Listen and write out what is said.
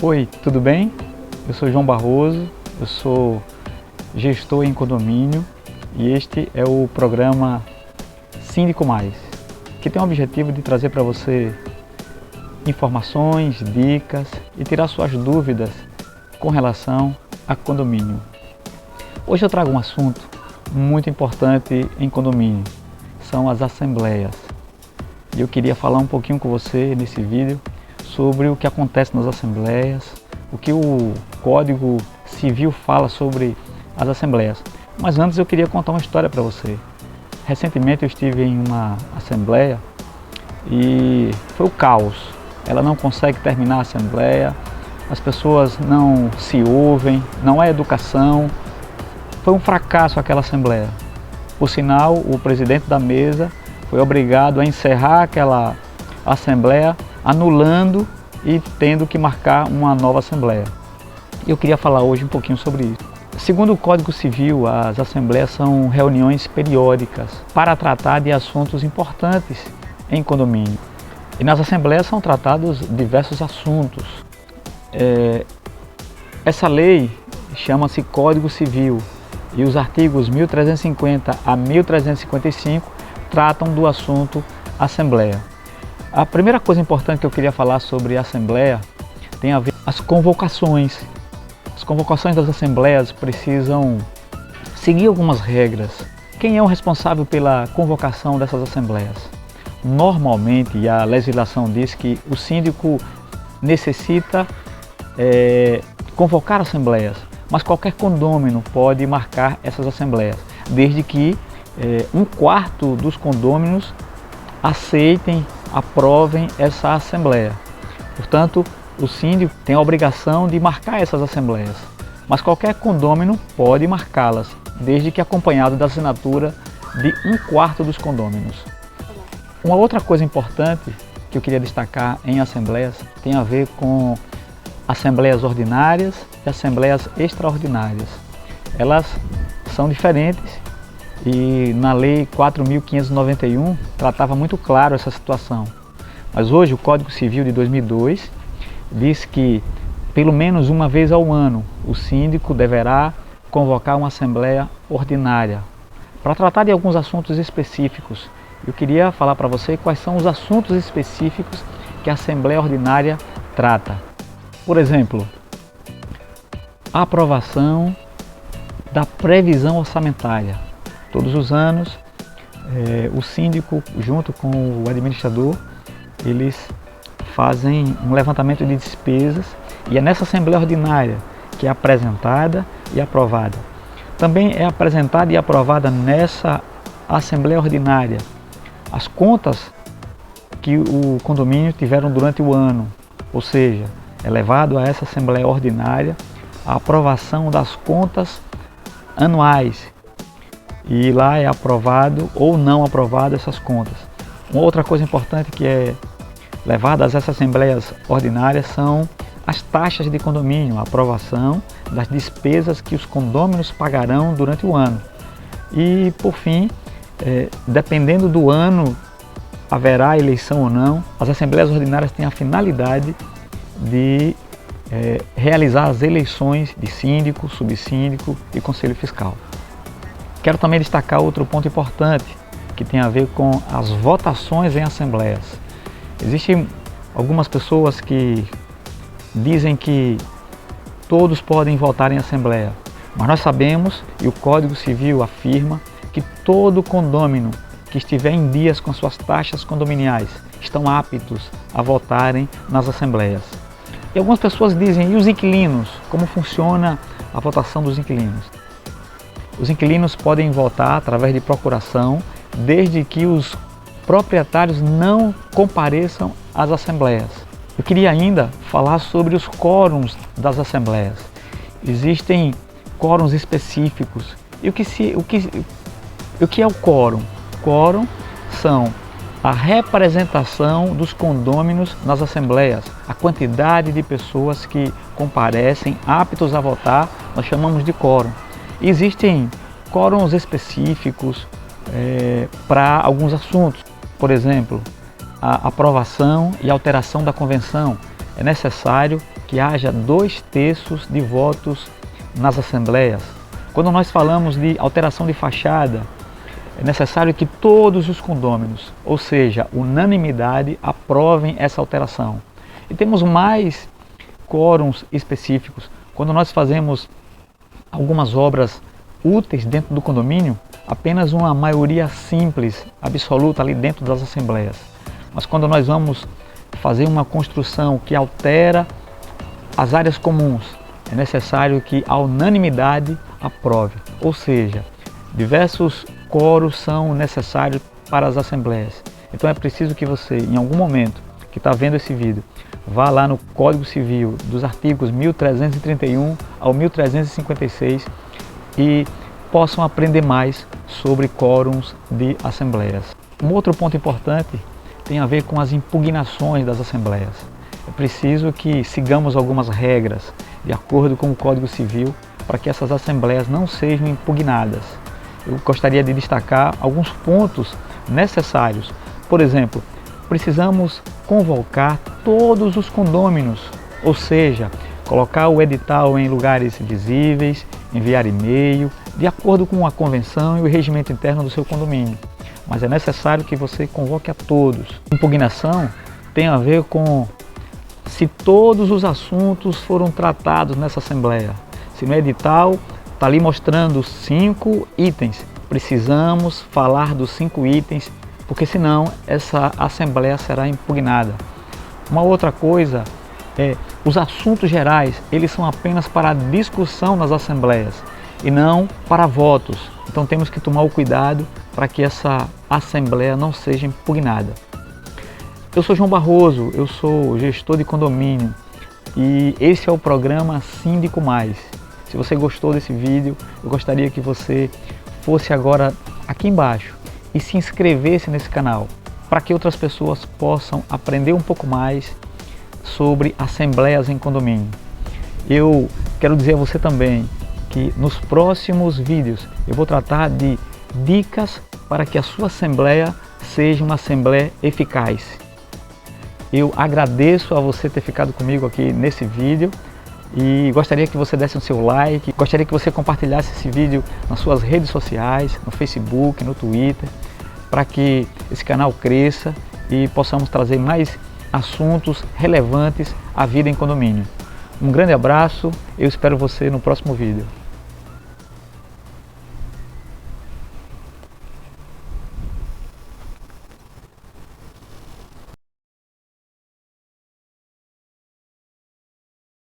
Oi, tudo bem? Eu sou João Barroso, eu sou gestor em condomínio e este é o programa Síndico Mais, que tem o objetivo de trazer para você informações, dicas e tirar suas dúvidas com relação a condomínio. Hoje eu trago um assunto muito importante em condomínio, são as assembleias. E eu queria falar um pouquinho com você nesse vídeo sobre o que acontece nas assembleias, o que o Código Civil fala sobre as assembleias. Mas antes eu queria contar uma história para você. Recentemente eu estive em uma assembleia e foi o caos. Ela não consegue terminar a assembleia, as pessoas não se ouvem, não há educação. Foi um fracasso aquela assembleia. Por sinal, o presidente da mesa foi obrigado a encerrar aquela assembleia, anulando e tendo que marcar uma nova assembleia. Eu queria falar hoje um pouquinho sobre isso. Segundo o Código Civil, as assembleias são reuniões periódicas para tratar de assuntos importantes em condomínio. E nas assembleias são tratados diversos assuntos. Essa lei chama-se Código Civil e os artigos 1350 a 1355 tratam do assunto assembleia. A primeira coisa importante que eu queria falar sobre a assembleia tem a ver com as convocações. As convocações das assembleias precisam seguir algumas regras. Quem é o responsável pela convocação dessas assembleias? Normalmente, e a legislação diz que o síndico necessita convocar assembleias, mas qualquer condômino pode marcar essas assembleias, desde que um quarto dos condôminos aceitem, aprovem essa assembleia. Portanto, o síndico tem a obrigação de marcar essas assembleias, mas qualquer condômino pode marcá-las, desde que acompanhado da assinatura de um quarto dos condôminos. Uma outra coisa importante que eu queria destacar em assembleias tem a ver com assembleias ordinárias e assembleias extraordinárias. Elas são diferentes e na Lei 4.591 tratava muito claro essa situação. Mas hoje o Código Civil de 2002 diz que pelo menos uma vez ao ano o síndico deverá convocar uma assembleia ordinária para tratar de alguns assuntos específicos. Eu queria falar para você quais são os assuntos específicos que a assembleia ordinária trata. Por exemplo, a aprovação da previsão orçamentária. Todos os anos, o síndico, junto com o administrador, eles fazem um levantamento de despesas e é nessa assembleia ordinária que é apresentada e aprovada. Também é apresentada e aprovada nessa assembleia ordinária as contas que o condomínio tiveram durante o ano, ou seja, é levado a essa assembleia ordinária a aprovação das contas anuais e lá é aprovado ou não aprovado essas contas. Uma outra coisa importante que é levada a essas assembleias ordinárias são as taxas de condomínio, a aprovação das despesas que os condôminos pagarão durante o ano. E por fim, dependendo do ano, haverá eleição ou não, as assembleias ordinárias têm a finalidade de realizar as eleições de síndico, subsíndico e conselho fiscal. Quero também destacar outro ponto importante que tem a ver com as votações em assembleias. Existem algumas pessoas que dizem que todos podem votar em assembleia, mas nós sabemos, e o Código Civil afirma, que todo condômino que estiver em dias com suas taxas condominiais estão aptos a votarem nas assembleias. E algumas pessoas dizem, e os inquilinos? Como funciona a votação dos inquilinos? Os inquilinos podem votar através de procuração, desde que os proprietários não compareçam às assembleias. Eu queria ainda falar sobre os quórums das assembleias. Existem quórums específicos. E o que é o quórum? Quórum são a representação dos condôminos nas assembleias, a quantidade de pessoas que comparecem aptos a votar, nós chamamos de quórum. Existem quórums específicos para alguns assuntos, por exemplo, a aprovação e alteração da convenção. É necessário que haja 2/3 de votos nas assembleias. Quando nós falamos de alteração de fachada, é necessário que todos os condôminos, ou seja, unanimidade, aprovem essa alteração. E temos mais quórums específicos. Quando nós fazemos algumas obras úteis dentro do condomínio, apenas uma maioria simples, absoluta ali dentro das assembleias. Mas quando nós vamos fazer uma construção que altera as áreas comuns, é necessário que a unanimidade aprove. Ou seja, diversos quórum são necessários para as assembleias. Então é preciso que você, em algum momento que está vendo esse vídeo, vá lá no Código Civil, dos artigos 1331 ao 1356 e possam aprender mais sobre quórums de assembleias. Um outro ponto importante tem a ver com as impugnações das assembleias. É preciso que sigamos algumas regras de acordo com o Código Civil para que essas assembleias não sejam impugnadas. Eu gostaria de destacar alguns pontos necessários. Por exemplo, precisamos convocar todos os condôminos, ou seja, colocar o edital em lugares visíveis, enviar e-mail, de acordo com a convenção e o regimento interno do seu condomínio. Mas é necessário que você convoque a todos. Impugnação tem a ver com se todos os assuntos foram tratados nessa assembleia. Se no edital está ali mostrando 5 itens, precisamos falar dos 5 itens, porque senão essa assembleia será impugnada. Uma outra coisa é, os assuntos gerais, eles são apenas para discussão nas assembleias e não para votos. Então temos que tomar o cuidado para que essa assembleia não seja impugnada. Eu sou João Barroso, eu sou gestor de condomínio e esse é o programa Síndico Mais. Se você gostou desse vídeo, eu gostaria que você fosse agora aqui embaixo e se inscrevesse nesse canal, para que outras pessoas possam aprender um pouco mais sobre assembleias em condomínio. Eu quero dizer a você também que nos próximos vídeos eu vou tratar de dicas para que a sua assembleia seja uma assembleia eficaz. Eu agradeço a você ter ficado comigo aqui nesse vídeo e gostaria que você desse o seu like, gostaria que você compartilhasse esse vídeo nas suas redes sociais, no Facebook, no Twitter, para que esse canal cresça e possamos trazer mais assuntos relevantes à vida em condomínio. Um grande abraço, eu espero você no próximo vídeo.